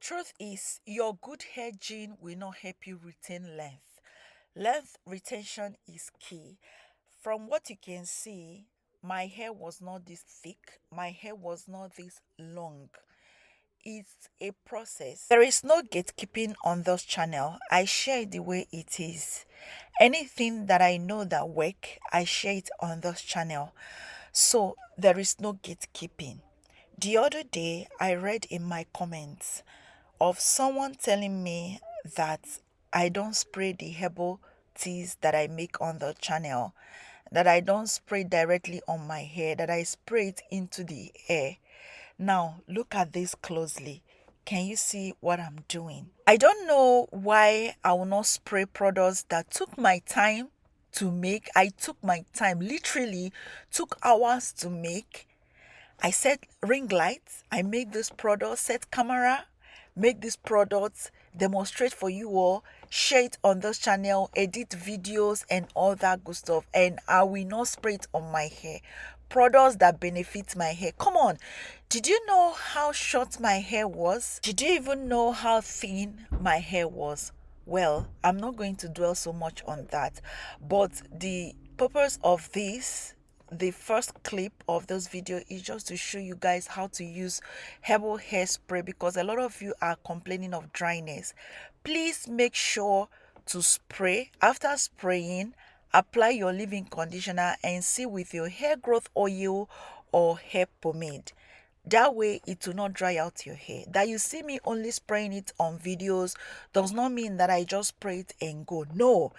Truth is, your good hair gene will not help you retain length. Length retention is key. From what you can see, my hair was not this thick, my hair was not this long. It's a process. There is no gatekeeping on this channel. I share it the way it is. Anything that I know that work, I share it on this channel. So there is no gatekeeping. The other day, I read in my comments of someone telling me that I don't spray the herbal teas that I make on the channel, that I don't spray directly on my hair, that I spray it into the air. Now, look at this closely. Can you see what I'm doing? I don't know why I will not spray products that took my time to make. I took my time, literally took hours to make. I set ring lights, I make this product, set camera, make this product, demonstrate for you all, share it on this channel, edit videos and all that good stuff. And I will not spray it on my hair. Products that benefit my hair. Come on. Did you know how short my hair was? Did you even know how thin my hair was? Well, I'm not going to dwell so much on that. But the purpose of this, the first clip of this video, is just to show you guys how to use herbal hairspray, because a lot of you are complaining of dryness. Please make sure to spray. After spraying, apply your leave-in conditioner and see with your hair growth oil or hair pomade. That way it will not dry out your hair. That you see me only spraying it on videos does not mean that I just spray it and go. No,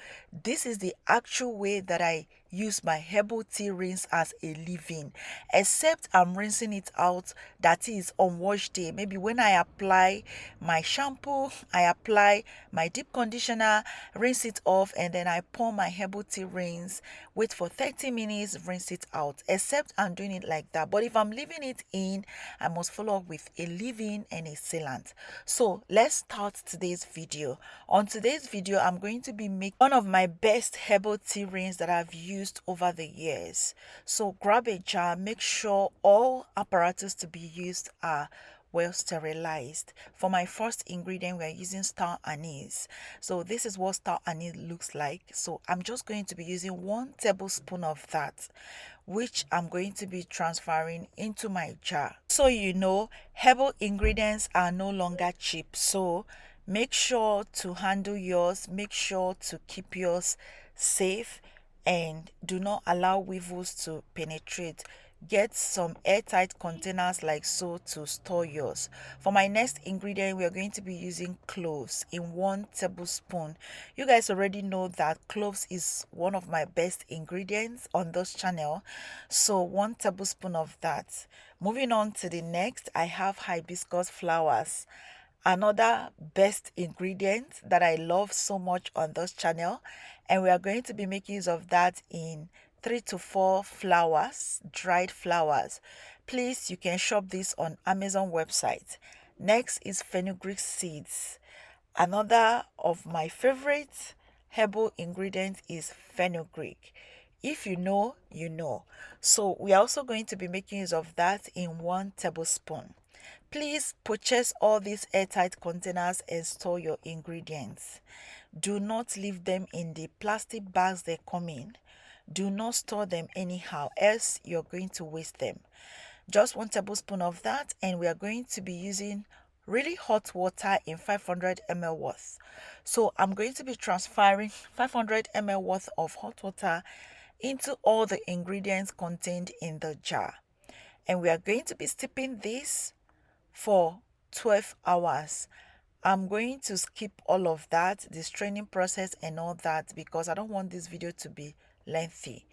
this is the actual way that I use my herbal tea rinse as a leave-in, except I'm rinsing it out, that is on wash day. Maybe when I apply my shampoo, I apply my deep conditioner, rinse it off, and then I pour my herbal tea rinse, wait for 30 minutes, rinse it out. Except I'm doing it like that. But if I'm leaving it in, I must follow up with a leave-in and a sealant. So let's start today's video. On today's video, I'm going to be making one of my best herbal tea rinse that I've used over the years. So grab a jar, make sure all apparatus to be used are well sterilized. For my first ingredient, we're using star anise. So this is what star anise looks like. So I'm just going to be using 1 tablespoon of that, which I'm going to be transferring into my jar. So you know, herbal ingredients are no longer cheap. So make sure to handle yours, make sure to keep yours safe, and do not allow weevils to penetrate. Get some airtight containers like so to store yours. For my next ingredient, we are going to be using cloves in 1 tablespoon. You guys already know that cloves is one of my best ingredients on this channel. So 1 tablespoon of that. Moving on to the next, I have hibiscus flowers. Another best ingredient that I love so much on this channel, and we are going to be making use of that in 3 to 4 flowers, dried flowers. Please, you can shop this on Amazon website. Next is fenugreek seeds. Another of my favorite herbal ingredient is fenugreek. If you know, you know. So we are also going to be making use of that in 1 tablespoon. Please purchase all these airtight containers and store your ingredients. Do not leave them in the plastic bags they come in. Do not store them anyhow, else you're going to waste them. Just 1 tablespoon of that, and we are going to be using really hot water in 500 ml worth. So I'm going to be transferring 500 ml worth of hot water into all the ingredients contained in the jar. And we are going to be steeping this for 12 hours. I'm going to skip all of that, the straining process and all that, because I don't want this video to be lengthy.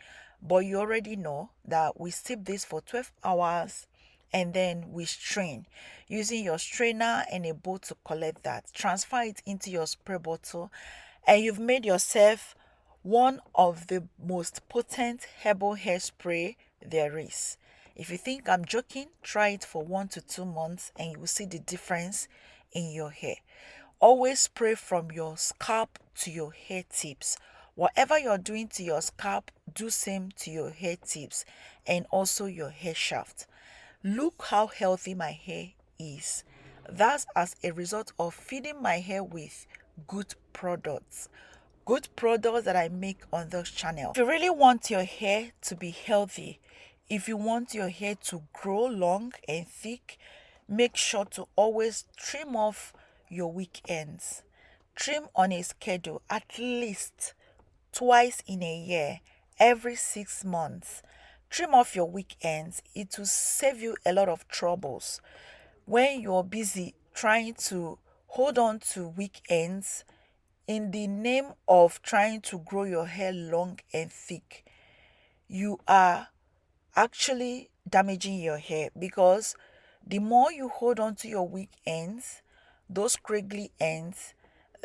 But you already know that we steep this for 12 hours and then we strain using your strainer and a bowl to collect that. Transfer it into your spray bottle, and you've made yourself one of the most potent herbal hairspray there is. If you think I'm joking, try it for 1 to 2 months and you will see the difference in your hair. Always spray from your scalp to your hair tips. Whatever you're doing to your scalp, do same to your hair tips and also your hair shaft. Look how healthy my hair is. That's as a result of feeding my hair with good products. Good products that I make on this channel. If you really want your hair to be healthy, if you want your hair to grow long and thick, make sure to always trim off your weekends. Trim on a schedule at least twice in a year, every 6 months. Trim off your weekends. It will save you a lot of troubles. When you're busy trying to hold on to weekends in the name of trying to grow your hair long and thick, you are actually damaging your hair, because the more you hold on to your weekends, those scraggly ends,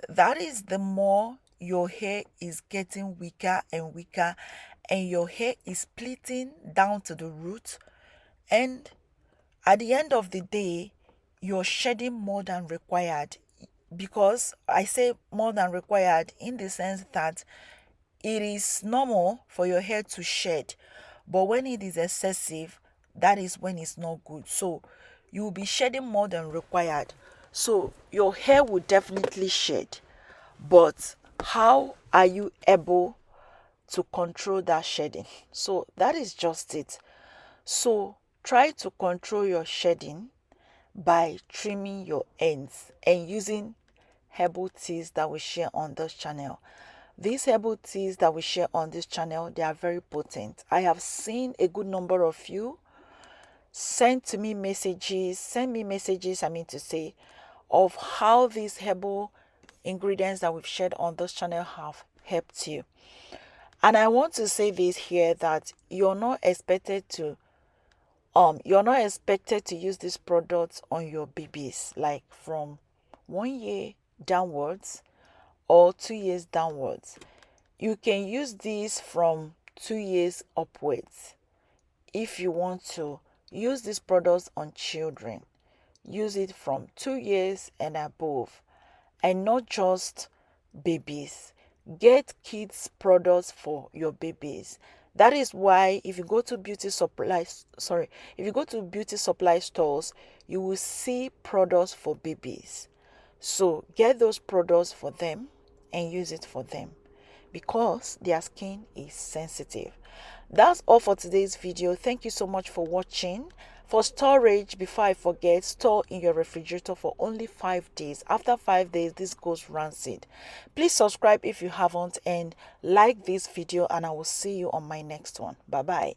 that is the more your hair is getting weaker and weaker, and your hair is splitting down to the root. And at the end of the day, you're shedding more than required. Because I say more than required in the sense that it is normal for your hair to shed, but when it is excessive, that is when it's not good. So you will be shedding more than required. So your hair will definitely shed. But how are you able to control that shedding? So that is just it. So try to control your shedding by trimming your ends and using herbal teas that we share on this channel. These herbal teas that we share on this channel, they are very potent. I have seen a good number of you send me messages, of how these herbal ingredients that we've shared on this channel have helped you. And I want to say this here, that you're not expected to use these products on your babies, like from 1 year downwards or 2 years downwards. You can use these from 2 years upwards. If you want to use these products on children, use it from 2 years and above, and not just babies. Get kids products for your babies. That is why if you go to beauty supply stores, you will see products for babies. So get those products for them and use it for them, because their skin is sensitive. That's all for today's video. Thank you so much for watching. For storage, before I forget, store in your refrigerator for only 5 days. After 5 days, this goes rancid. Please subscribe if you haven't, and like this video, and I will see you on my next one. Bye bye.